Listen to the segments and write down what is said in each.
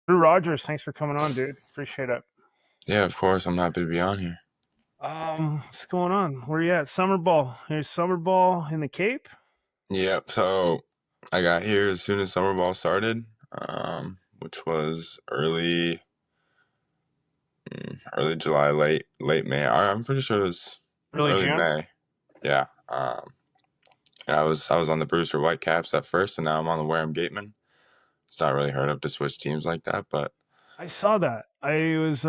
Drew Rogers, thanks for coming on, dude. Appreciate it. Yeah, of course. I'm happy to be on here. What's going on? Where you at? Summer ball. Here's summer ball in the Cape. Yep. So I got here as soon as summer ball started, which was early July, late May. I'm pretty sure it was Early early June. May. Yeah. And I was on the Brewster Whitecaps at first, and now I'm on the Wareham Gatemen. It's not really heard of to switch teams like that, but I saw that. I was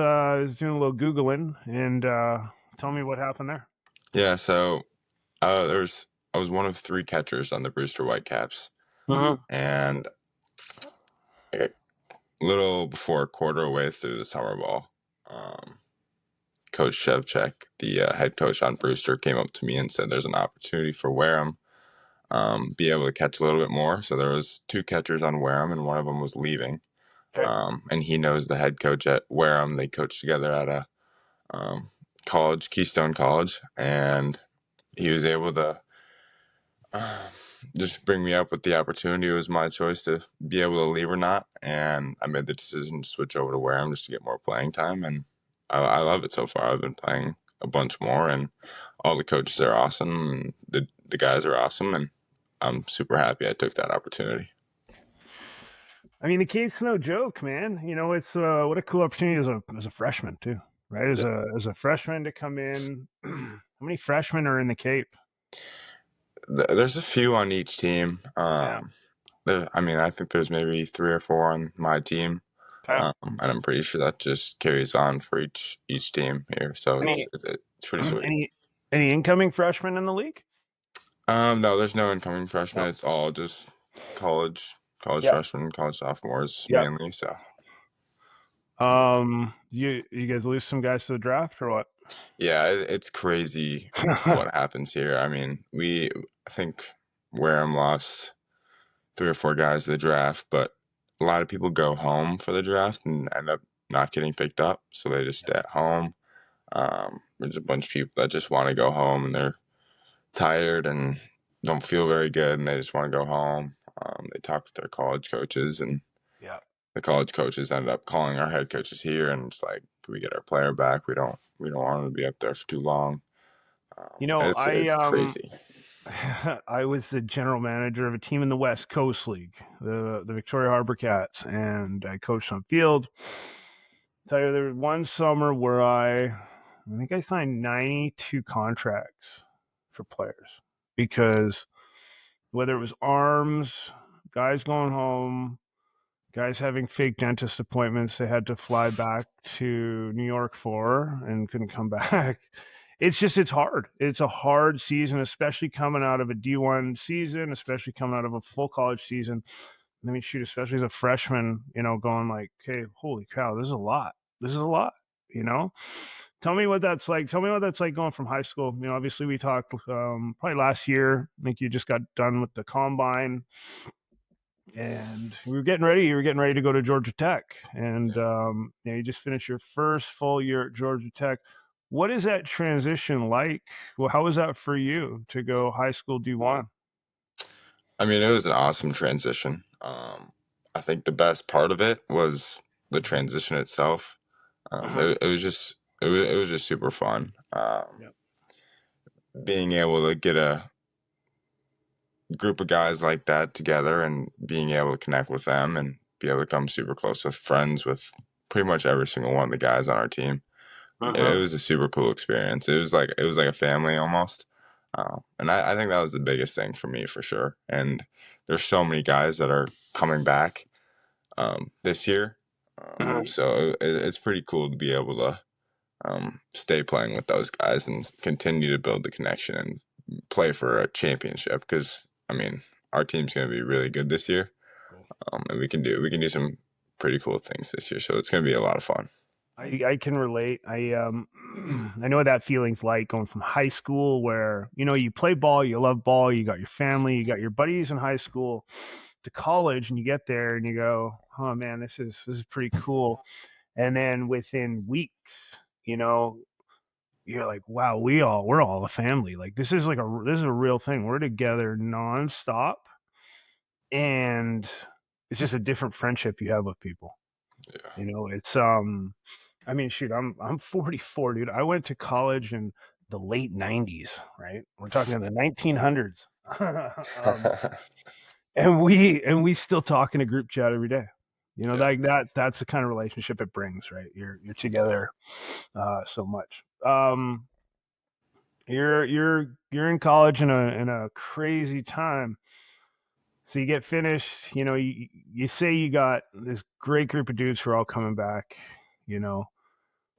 doing a little googling, and tell me what happened there. yeah. So there's I was one of three catchers on the Brewster Whitecaps, Uh-huh. and a little before a quarter way through the summer ball. Coach Shevchek, the head coach on Brewster, came up to me and said, "There's an opportunity for Wareham, be able to catch a little bit more." So there was two catchers on Wareham, and one of them was leaving. Okay. And he knows the head coach at Wareham. They coached together at a um, college, Keystone College, and he was able to uh, just bring me up with the opportunity. It was my choice to be able to leave or not, and I made the decision to switch over to Wareham just to get more playing time, and I love it so far. I've been playing a bunch more, and all the coaches are awesome, and the guys are awesome, and I'm super happy I took that opportunity. I mean, the Cape's no joke, man. It's what a cool opportunity as a freshman too, right? As a freshman to come in. How many freshmen are in the Cape? There's a few on each team. Yeah. I mean, I think there's maybe three or four on my team, Okay. and I'm pretty sure that just carries on for each team here. So it's Any it's pretty sweet. any any incoming freshmen in the league? No, there's no incoming freshmen. No. It's all just college Yeah. freshmen, college sophomores Yeah. mainly. So You guys lose some guys to the draft or what? yeah, it's crazy what happens here. I mean, I think Wareham lost three or four guys to the draft, but a lot of people go home for the draft and end up not getting picked up, so they just stay at home. There's a bunch of people that just want to go home and they're tired and don't feel very good and they just want to go home. They talk with their college coaches, and Yeah. the college coaches ended up calling our head coaches here and it's like, can we get our player back? We don't want him to be up there for too long. You know, I It's crazy. I was the general manager of a team in the West Coast League, the Victoria Harbor Cats, and I coached on field. Tell you, there was one summer where I think I signed 92 contracts for players because whether it was arms, guys going home, guys having fake dentist appointments they had to fly back to New York for and couldn't come back. It's hard. It's a hard season, especially coming out of a D1 season, especially coming out of a full college season. I mean, shoot, especially as a freshman, going like, "Okay, holy cow, this is a lot. This is a lot." You know, tell me what that's like. Tell me what that's like going from high school. Obviously we talked probably last year. I think you just got done with the combine and we were getting ready. You were getting ready to go to Georgia Tech, and you just finished your first full year at Georgia Tech. What is that transition like? Well, how was that for you to go high school D1? I mean, it was an awesome transition. I think the best part of it was the transition itself. Uh-huh. It was just super fun. Yeah. Being able to get a group of guys like that together and being able to connect with them and be able to become super close with friends with pretty much every single one of the guys on our team. It Uh-huh. was a super cool experience. It was like a family almost. And I think that was the biggest thing for me for sure. And there's so many guys that are coming back this year. Uh-huh. So it's pretty cool to be able to stay playing with those guys and continue to build the connection and play for a championship. Because I mean, our team's going to be really good this year, Cool. and we can do some pretty cool things this year. So it's going to be a lot of fun. I can relate. I know what that feeling's like going from high school where you play ball, you love ball, you got your family, you got your buddies in high school, to college, and you get there and you go, oh man, this is pretty cool. And then within weeks, you know, you're like, wow, we're all a family. Like this is a real thing. We're together nonstop, and it's just a different friendship you have with people. Yeah. It's I mean, shoot, I'm 44, dude. I went to college in the late 90s, right? We're talking in the 1900s. um, and we still talk in a group chat every day. Yeah. Like that's the kind of relationship it brings, right? You're together so much. You're in college in a crazy time. So you get finished, you say you got this great group of dudes who are all coming back, you know.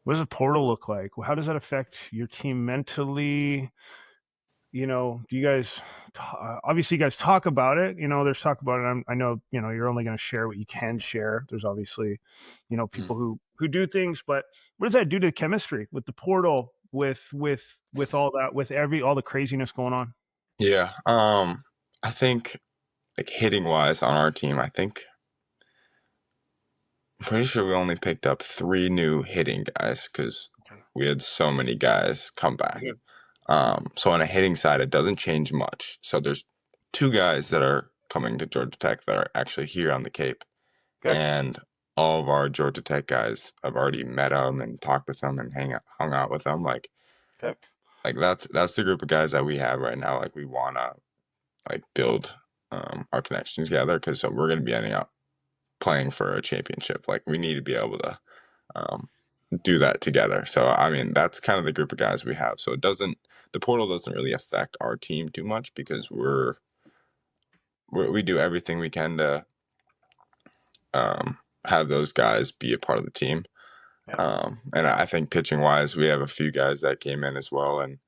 What does the portal look like? How does that affect your team mentally? Do you guys obviously you guys talk about it? There's talk about it. I know you're only going to share what you can share. There's obviously Mhm. people who do things, but what does that do to the chemistry with the portal, with all that, with all the craziness going on? Yeah. I think like hitting wise on our team, I think I'm pretty sure we only picked up 3 new hitting guys because Okay. we had so many guys come back. Good. So on a hitting side, it doesn't change much. So there's 2 guys that are coming to Georgia Tech that are actually here on the Cape, Good. and all of our Georgia Tech guys, I've already met them and talked with them and hung out with them. Okay. Like that's the group of guys that we have right now. Like we wanna like build our connections together because we're gonna be ending up playing for a championship. Like we need to be able to um, do that together. So I mean, that's kind of the group of guys we have. So the portal doesn't really affect our team too much because we do everything we can to have those guys be a part of the team. Yeah. And I think pitching wise, we have a few guys that came in as well, and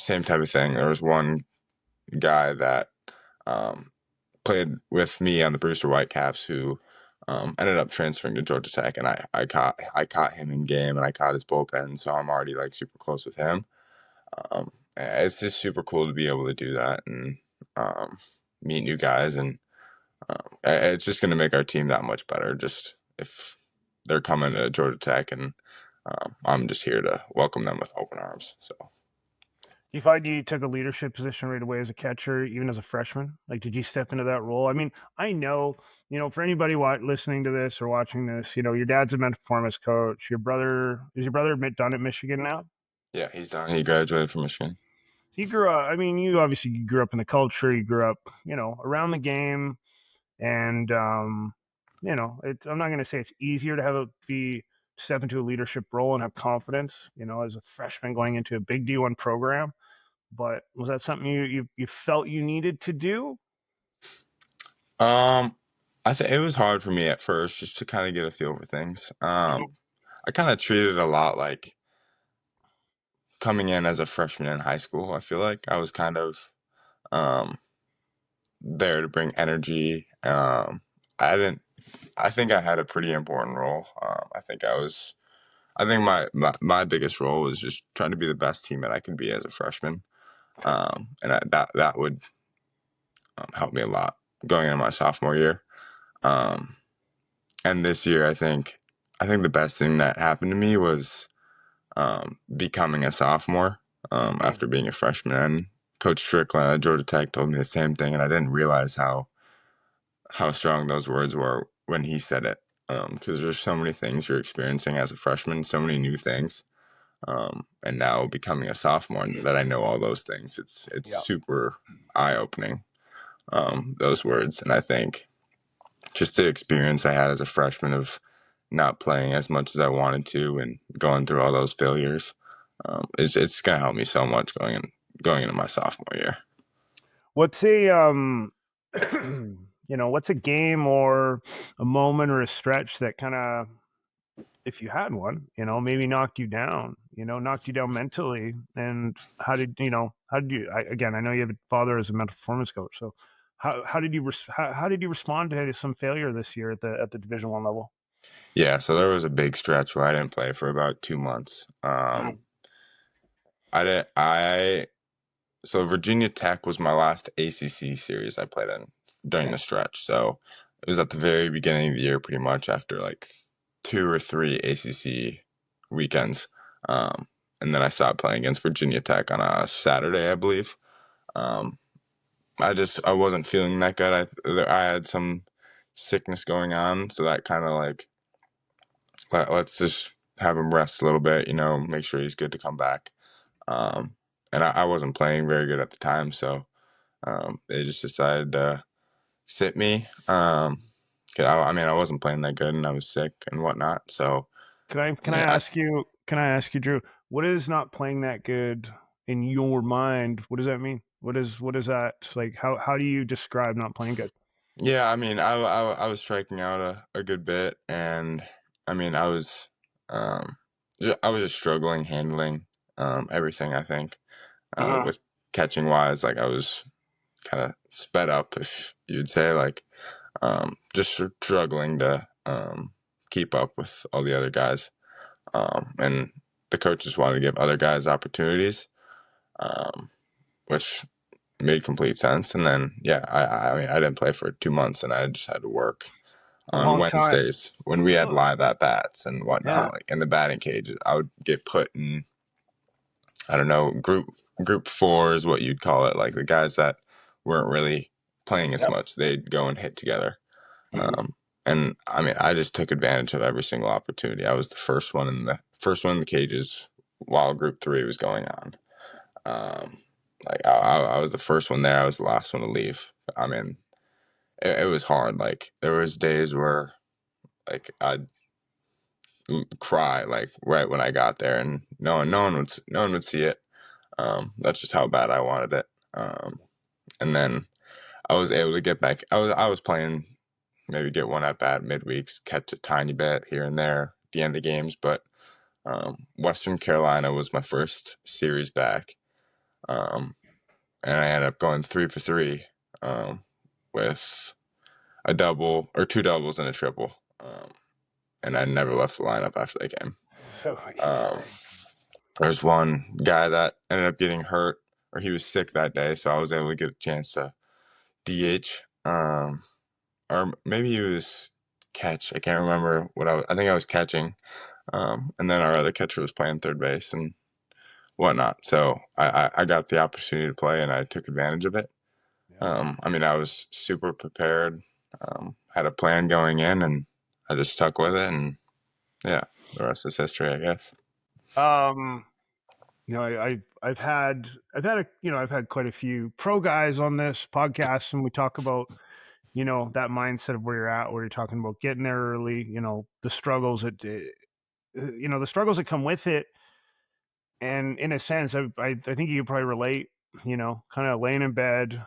same type of thing. There was one guy that um, played with me on the Brewster Whitecaps who ended up transferring to Georgia Tech, and I caught him in game, and I caught his bullpen, so I'm already like super close with him. It's just super cool to be able to do that and um, meet new guys, and it's just going to make our team that much better. Just if they're coming to Georgia Tech, and I'm just here to welcome them with open arms. So. Do you find you took a leadership position right away as a catcher, even as a freshman? Like, did you step into that role? I mean, I know, for anybody listening to this or watching this, your dad's a mental performance coach. Is your brother done at Michigan now? Yeah, he's done. He graduated from Michigan. So you grew up. I mean, you obviously grew up in the culture. You grew up, around the game, and I'm not going to say it's easier to step into a leadership role and have confidence, as a freshman going into a big D1 program. But was that something you felt you needed to do? Um, I think it was hard for me at first just to kind of get a feel for things. I kind of treated it a lot like coming in as a freshman in high school. I feel like I was kind of um, there to bring energy. I didn't. I think I had a pretty important role. I think my biggest role was just trying to be the best teammate I could be as a freshman. That would help me a lot going into my sophomore year. Um, and this year, I think the best thing that happened to me was becoming a sophomore Mm, after being a freshman. And Coach Strickland at Georgia Tech told me the same thing, and I didn't realize how strong those words were when he said it. Because there's so many things you're experiencing as a freshman, so many new things, and now becoming a sophomore that I know all those things. It's yeah. super eye opening. Those words, and I think just the experience I had as a freshman of not playing as much as I wanted to and going through all those failures, it's gonna help me so much going into my sophomore year. What's a what's a game or a moment or a stretch that kind of, if you had one, maybe knocked you down mentally, and how did you? I know you have a father as a mental performance coach, so how did you respond to some failure this year at the Division 1 level? Yeah, so there was a big stretch where I didn't play for about 2 months. Mm, I didn't. I So Virginia Tech was my last ACC series I played in during okay. the stretch. So it was at the very beginning of the year, pretty much after like 2 or 3 ACC weekends. Um, and then I stopped playing against Virginia Tech on a Saturday, I believe. Um, I wasn't feeling that good. I had some sickness going on, so that kind of like let's just have him rest a little bit, make sure he's good to come back. Um, and I wasn't playing very good at the time, so they just decided to sit me. 'Cause I mean, I wasn't playing that good, and I was sick and whatnot. So Can I yeah, ask you? Can I ask you, Drew? What is not playing that good in your mind? What does that mean? What is that like? How do you describe not playing good? yeah. I mean, I was striking out a good bit, and I mean, um, I was just struggling handling everything. I think Uh huh. with catching wise, like I was kind of sped up, if you'd say, like just struggling to keep up with all the other guys. And the coaches wanted to give other guys opportunities, um, which made complete sense. And then, yeah, I mean, I didn't play for 2 months, and I just had to work A on long time. Wednesdays when we had Oh, live at bats and yeah. whatnot, like in the batting cages. I would get put in, I don't know, group four is what you'd call it, like the guys that weren't really playing as Yep. much. They'd go and hit together. Mhm. And I mean, I just took advantage of every single opportunity. I was the first one in the cages while Group Three was going on. Um, like I was the first one there. I was the last one to leave. I mean, it was hard. Like there was days where like I'd cry like right when I got there, and no one would see it. That's just how bad I wanted it. And then I was able to get back. I was playing, maybe get one at bat midweeks, catch a tiny bit here and there at the end of games. But Western Carolina was my first series back, um, and I ended up going 3 for 3 um, with a double or two doubles and a triple. And I never left the lineup after that game. So Um, there's one guy that ended up getting hurt, or he was sick that day, so I was able to get a chance to DH. Or maybe he was catch. I can't remember what I think I was catching. And then our other catcher was playing third base and whatnot. So I got the opportunity to play, and I took advantage of it. yeah. I mean, I was super prepared, had a plan going in, and I just stuck with it. And yeah, the rest is history, I guess. Um, I've had quite a few pro guys on this podcast, and we talk about that mindset of where you're at, where you're talking about getting there early. The struggles the struggles that come with it, and in a sense, I think you could probably relate. Kind of laying in bed,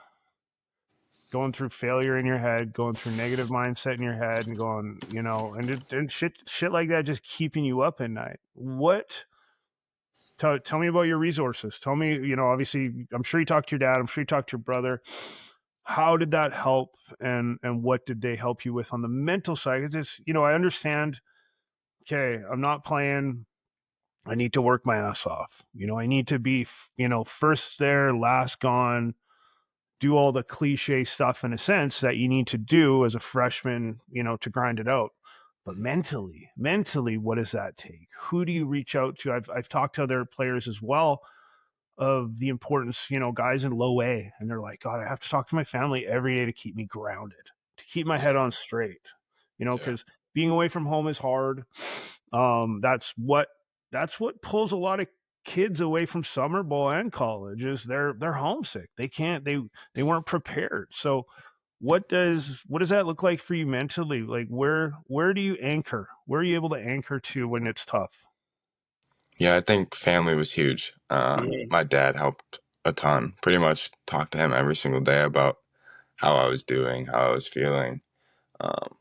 going through failure in your head, going through negative mindset in your head, and going, and shit like that, just keeping you up at night. Tell me about your resources. Tell me, obviously, I'm sure you talked to your dad. I'm sure you talked to your brother. How did that help, and what did they help you with on the mental side? It's just, I understand. Okay, I'm not playing. I need to work my ass off. I need to be, first there, last gone, do all the cliche stuff in a sense that you need to do as a freshman, to grind it out. But mentally, what does that take? Who do you reach out to? I've talked to other players as well of the importance, guys in low A, and they're like, God, I have to talk to my family every day to keep me grounded, to keep my head Yeah, on straight, yeah, because being away from home is hard. That's what pulls a lot of kids away from summer ball and college is they're homesick. They weren't prepared. So what does that look like for you mentally? Like where do you anchor? Where are you able to anchor to when it's tough? yeah. I think family was huge. Mhm. My dad helped a ton. Pretty much talked to him every single day about how I was doing, how I was feeling, um,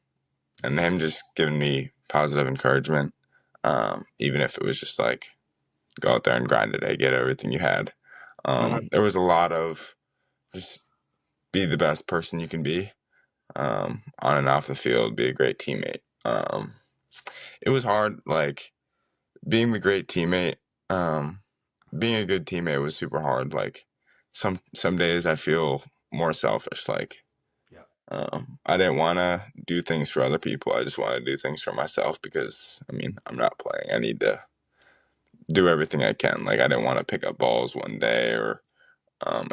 and him just giving me positive encouragement, even if it was just like go out there and grind today, get everything you had. Uh-huh. There was a lot of just be the best person you can be, on and off the field, be a great teammate. It was hard, like being the great teammate. Um, being a good teammate was super hard. Like some days I feel more selfish. Like Yeah. I didn't want to do things for other people. I just want to do things for myself because I mean I'm not playing. I need to do everything I can. Like I didn't want to pick up balls one day or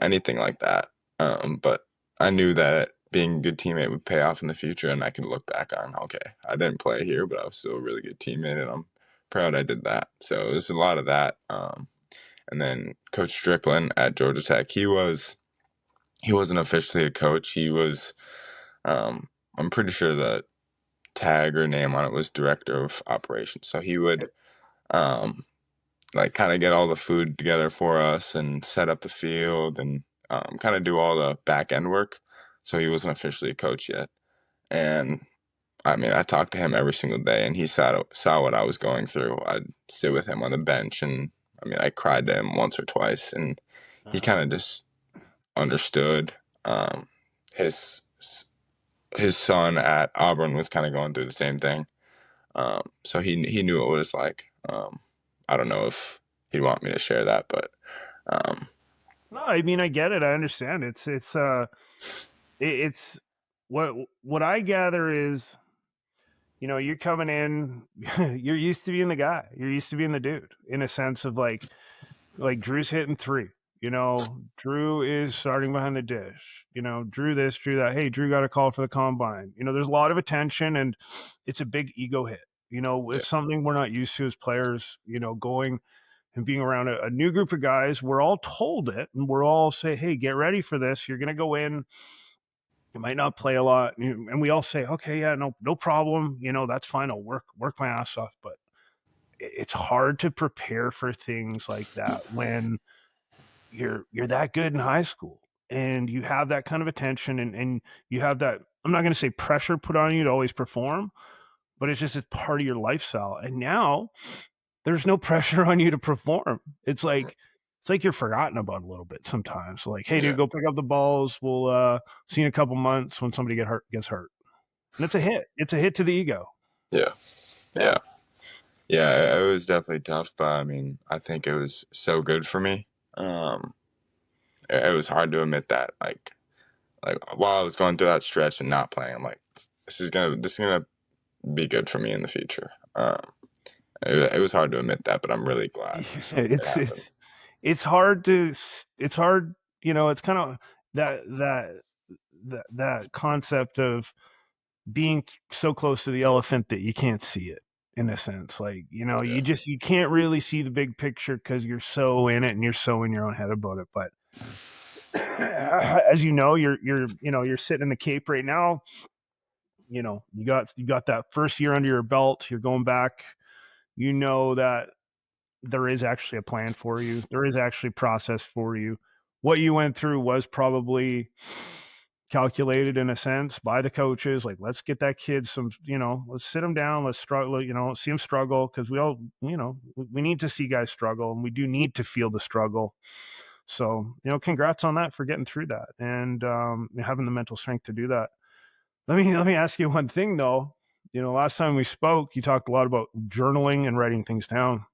anything like that. But I knew that being a good teammate would pay off in the future, and I could look back on, okay, I didn't play here, but I was still a really good teammate, and I'm proud I did that. So there's a lot of that. And then Coach Strickland at Georgia Tech, he wasn't officially a coach. He was, I'm pretty sure the tag or name on it was director of operations. So he would um, like kind of get all the food together for us and set up the field and kind of do all the back end work. So he wasn't officially a coach yet. And I mean, I talked to him every single day, and he saw what I was going through. I'd sit with him on the bench, and I mean, I cried to him once or twice, and he kind of just understood. Um, his his son at Auburn was kind of going through the same thing, so he knew what it was like. I don't know if he'd want me to share that, but um, No, I mean, I get it. I understand. It's what I gather is, you're coming in, you're used to being the guy. You're used to being the dude in a sense of like Drew's hitting three. Drew is starting behind the dish. Drew this, Drew that. Hey, Drew got a call for the combine. There's a lot of attention, and it's a big ego hit. yeah, It's something we're not used to as players. Going and being around a new group of guys, we're all told it, and we're all say, "Hey, get ready for this. You're gonna go in. You might not play a lot," and we all say, "Okay, yeah, no problem. That's fine. I'll work my ass off." But it's hard to prepare for things like that when you're that good in high school and you have that kind of attention, and you have that, I'm not going to say pressure put on you to always perform, but it's part of your lifestyle. And now there's no pressure on you to perform. It's like you're forgotten about a little bit sometimes. Like, hey, dude, yeah, go pick up the balls. We'll see you in a couple months when somebody gets hurt. And it's a hit. It's a hit to the ego. yeah, Yeah. yeah, yeah. It was definitely tough, but I mean, I think it was so good for me. Um, it was hard to admit that, like while I was going through that stretch and not playing, I'm like, this is gonna be good for me in the future. It was hard to admit that, but I'm really glad it it's happened. it's it's hard to it's hard. It's kind of that concept of being so close to the elephant that you can't see it, in a sense. Like, Yeah, you can't really see the big picture because you're so in it and you're so in your own head about it. But as you're sitting in the Cape right now. You got that first year under your belt. You're going back. That there is actually a plan for you. There is actually process for you. What you went through was probably calculated in a sense by the coaches. Like, let's get that kid some, let's sit him down. Let's struggle, see him struggle, because we all, we need to see guys struggle, and we do need to feel the struggle. So, congrats on that, for getting through that, and having the mental strength to do that. Let me ask you one thing though. Last time we spoke, you talked a lot about journaling and writing things down.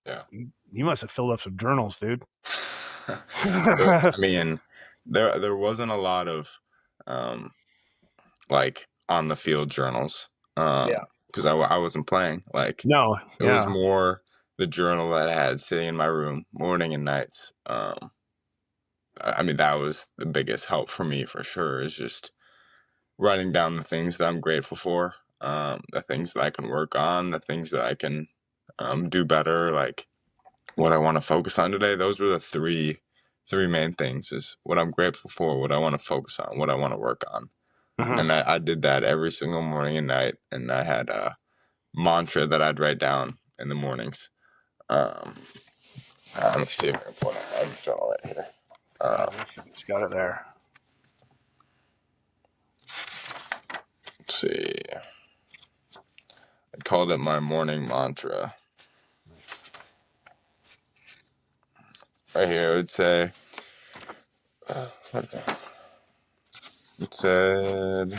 yeah. You must have filled up some journals, dude. I mean, there wasn't a lot of um, like on the field journals Yeah. because I wasn't playing. Like No. it was Yeah. more the journal that I had sitting in my room morning and nights. I mean, that was the biggest help for me for sure. Is just writing down the things that I'm grateful for, the things that I can work on, the things that I can do better, like what I want to focus on today. Those were the three main things: is what I'm grateful for, what I want to focus on, what I want to work on. Uh-huh. And I did that every single morning and night. And I had a mantra that I'd write down in the mornings. Um, let me see if I can pull it out. I have it right here. Yeah. Uh, It's got it there. let's see. I called it my morning mantra. Right here, it would say, it said,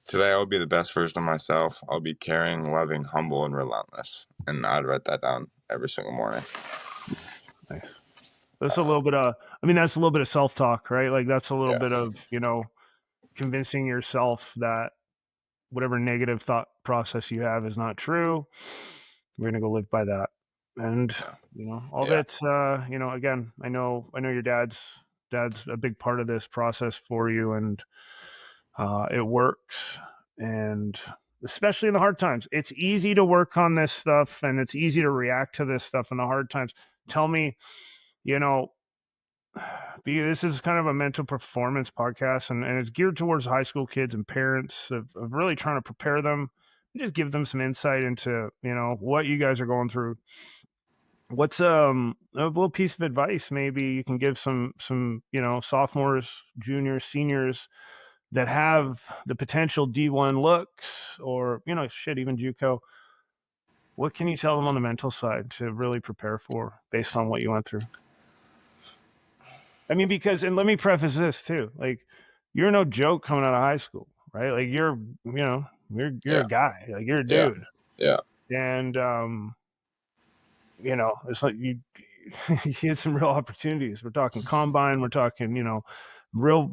today I'll be the best version of myself. I'll be caring, loving, humble, and relentless. And I'd write that down every single morning. Nice. That's a Uh, little bit of, that's a little bit of self-talk, right? Like, that's a little yeah, bit of, convincing yourself that whatever negative thought process you have is not true. We're going to go live by that. And, yeah, all yeah, that, again, I know your dad's Dad's a big part of this process for you, and it works. And especially in the hard times, it's easy to work on this stuff, and it's easy to react to this stuff in the hard times. Tell me, you know, this is kind of a mental performance podcast, and it's geared towards high school kids and parents of really trying to prepare them and just give them some insight into, what you guys are going through. What's a little piece of advice maybe you can give some sophomores, juniors, seniors that have the potential D1 looks, or shit, even JUCO? What can you tell them on the mental side to really prepare for based on what you went through? I mean, because, and let me preface this too, like, you're no joke coming out of high school, right? Like, you're Yeah. a guy, like, you're a Yeah. dude. Yeah. And it's like you had some real opportunities. We're talking combine, we're talking, real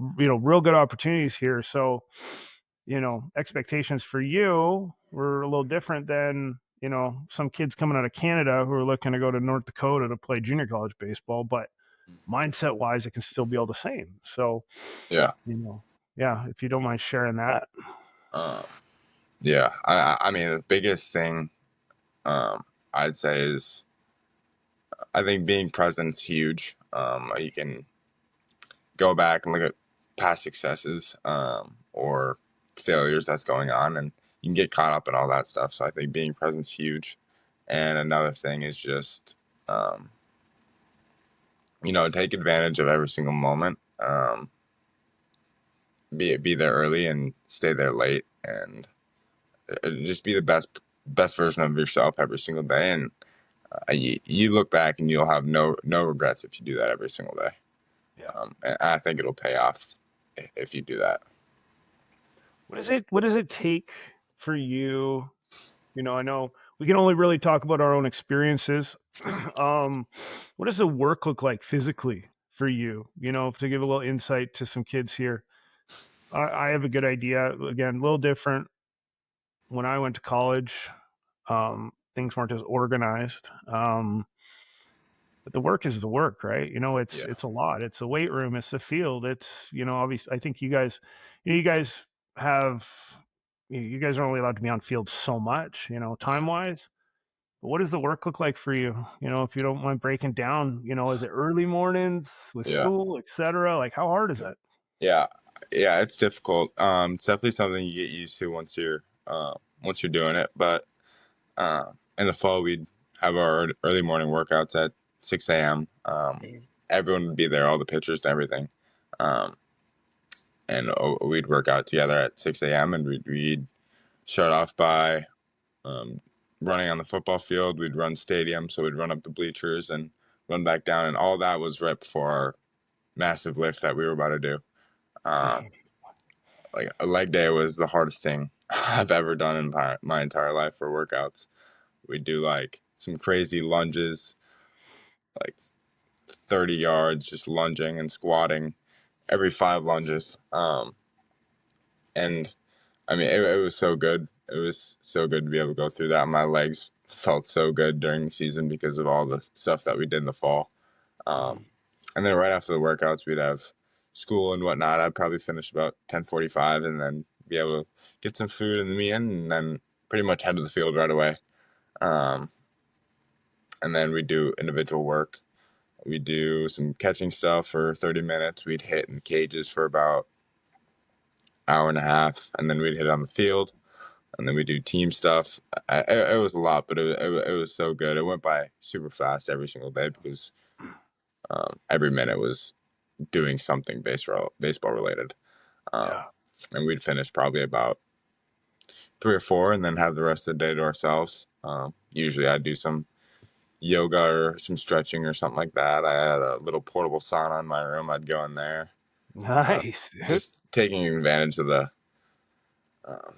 good opportunities here. So, expectations for you were a little different than, some kids coming out of Canada who are looking to go to North Dakota to play junior college baseball, but mindset wise, it can still be all the same. So, Yeah. yeah, if you don't mind sharing that. Um, yeah. I mean, the biggest thing I'd say is I think being present is huge. You can go back and look at past successes or failures that's going on, and you can get caught up in all that stuff. So I think being present is huge. And another thing is just, um, take advantage of every single moment. Be there early and stay there late, and just be the best version of yourself every single day. And you look back and you'll have no regrets if you do that every single day. Yeah. And I think it'll pay off if you do that. What does it take for you? I know we can only really talk about our own experiences. What does the work look like physically for you? To give a little insight to some kids here. I have a good idea. Again, a little different. When I went to college, things weren't as organized. But the work is the work, right? It's Yeah. it's a lot. It's the weight room. It's the field. It's obviously. I think you guys have. You guys are only allowed to be on field so much, time wise. But what does the work look like for you? If you don't mind breaking down, is it early mornings with Yeah. school, etc.? Like, how hard is that? Yeah. Yeah. It's difficult. It's definitely something you get used to once you're doing it. But in the fall, we'd have our early morning workouts at 6 a.m. Everyone would be there, all the pitchers and everything. And we'd work out together at 6 a.m. and we'd start off by um, running on the football field. We'd run stadium, so we'd run up the bleachers and run back down, and all that was right before our massive lift that we were about to do. Like a leg day was the hardest thing I've ever done in my entire life for workouts. We do like some crazy lunges, like 30 yards, just lunging and squatting every 5 lunges. And I mean, it was so good. It was so good to be able to go through that. My legs felt so good during the season because of all the stuff that we did in the fall. And then right after the workouts, we'd have school and whatnot. I'd probably finish about 10:45, and then be able to get some food in the end, and then pretty much head to the field right away. Um, and then we do individual work. We do some catching stuff for 30 minutes. We'd hit in cages for about hour and a half, and then we'd hit on the field, and then we do team stuff. It was a lot, but it was so good. It went by super fast every single day because every minute was doing something baseball related. Um, Yeah. and we'd finish probably about 3 or 4, and then have the rest of the day to ourselves. Usually, I'd do some yoga or some stretching or something like that. I had a little portable sauna in my room. I'd go in there, Nice, dude. just taking advantage of the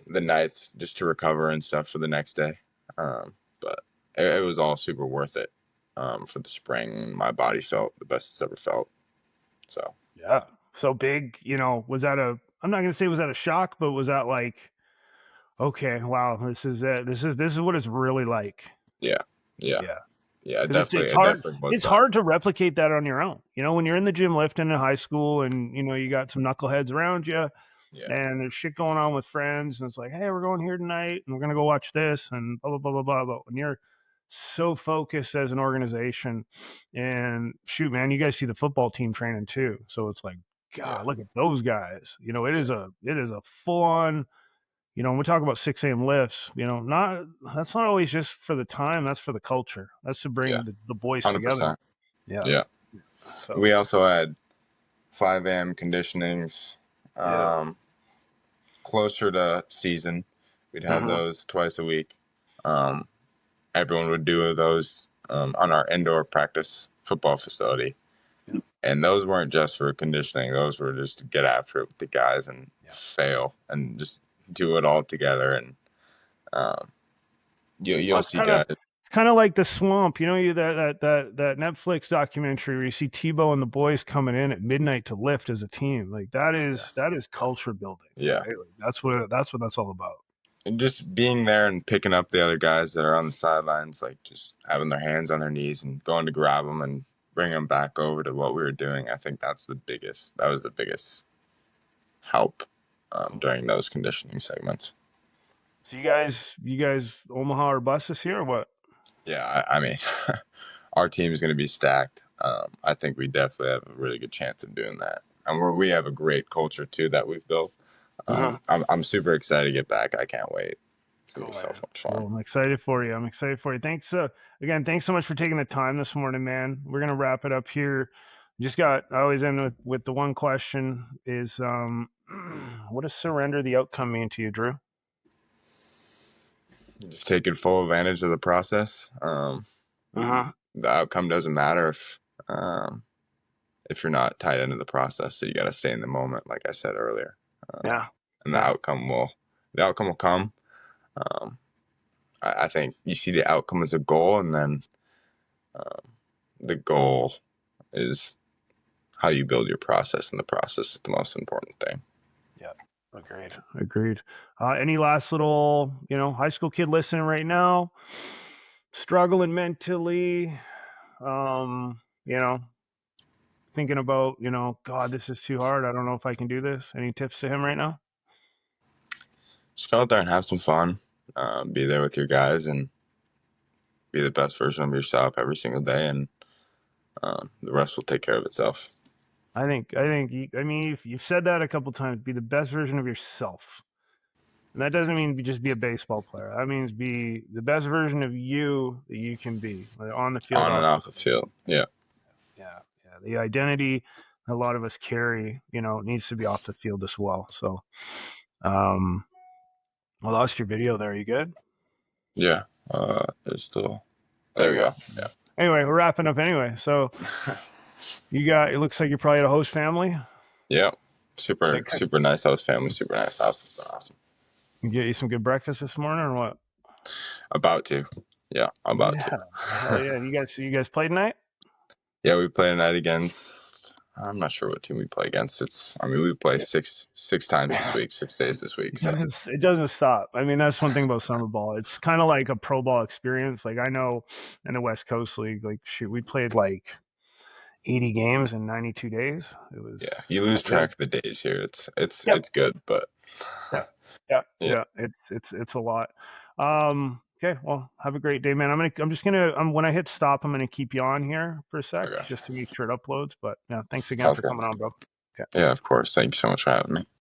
nights just to recover and stuff for the next day. But it was all super worth it for the spring. My body felt the best it's ever felt. So Yeah. So big, was that I'm not gonna say was that a shock, but was that like, okay, wow, this is it. This is what it's really like. yeah, yeah, Yeah. Yeah, because definitely. it's It hard. definitely was It's fun. hard to replicate that on your own. When you're in the gym lifting in high school, and you got some knuckleheads around you, Yeah, and there's shit going on with friends, and it's like, hey, we're going here tonight, and we're gonna go watch this, and blah blah blah blah blah. But when you're so focused as an organization, and shoot, man, you guys see the football team training too, so it's like, yeah, God, look at those guys. It yeah, is a full on. When we talk about 6 a.m. lifts, not that's not always just for the time. That's for the culture. That's to yeah, bring the boys together. 100%. Yeah. Yeah. So We also had 5 a.m. conditionings, yeah. um, closer to season. We'd have Hmm. those twice a week. Um, Everyone would do those on our indoor practice football facility. Yeah. And those weren't just for conditioning; those were just to get after it with the guys and Yeah. fail and just do it all together. And um, Well, you'll it's see kind of guys. it's kind of like the swamp. That Netflix documentary where you see Tebow and the boys coming in at midnight to lift as a team. Like that Yeah, is culture building, yeah, right? Like that's what that's all about. and just being there and picking up the other guys that are on the sidelines, like just having their hands on their knees and going to grab them and bring them back over to what we were doing. I think that's the biggest. That was the biggest help during those conditioning segments. So you guys Omaha or bus this year or what? Yeah, I mean, our team is going to be stacked. I think we definitely have a really good chance of doing that, and we have a great culture too that we've built. Uh-huh. I'm super excited to get back. I can't wait. It's gonna be Cool, so man. much Well, fun. I'm excited for you. I'm excited for you. Thanks. Again, thanks so much for taking the time this morning, man. We're gonna wrap it up here. I always end with the one question is, what does surrender the outcome mean to you, Drew? Just taking full advantage of the process. Uh-huh. The outcome doesn't matter if you're not tied into the process. So you got to stay in the moment, like I said earlier, Yeah. and Yeah. the outcome will come. Um, I think you see the outcome as a goal, and then um, the goal is how you build your process, and the process is the most important thing. Yeah. Agreed. Agreed. Any last little, high school kid listening right now, struggling mentally, you know, thinking about, God, this is too hard. I don't know if I can do this. Any tips to him right now? Just go out there and have some fun. Be there with your guys and be the best version of yourself every single day, and the rest will take care of itself. I mean, if you've said that a couple times, be the best version of yourself. And that doesn't mean just be a baseball player. That means be the best version of you that you can be, like on the field, On and off the off the field. field. Yeah. Yeah, yeah. The identity a lot of us carry, needs to be off the field as well. So, um, I lost your video there. You good? Yeah. There's still. There There you we go. go. Yeah. Anyway, we're wrapping up anyway. So it looks like you're probably at a host family. Yeah. Super, They super nice house family. Super nice house. It's been awesome. can get you some good breakfast this morning or what? About to. Yeah. About Yeah. to. Hell yeah. You guys played tonight? Yeah. We play tonight against. I'm not sure what team we play against. We play six times this week, 6 days this week. So It doesn't stop. I mean, that's one thing about summer ball. It's kind of like a pro ball experience. Like I know in the West Coast League, like shoot, we played like 80 games in 92 days. It was yeah, you lose it was track of the days here. Yep. It's good, but Yeah. Yeah. yeah. Yeah. It's a lot. Okay. Well, have a great day, man. I'm just gonna when I hit stop, I'm gonna keep you on here for a sec Okay. just to make sure it uploads. But yeah, thanks again Sounds for good. coming on, bro. Okay. Yeah, of course. Thank you so much for having me.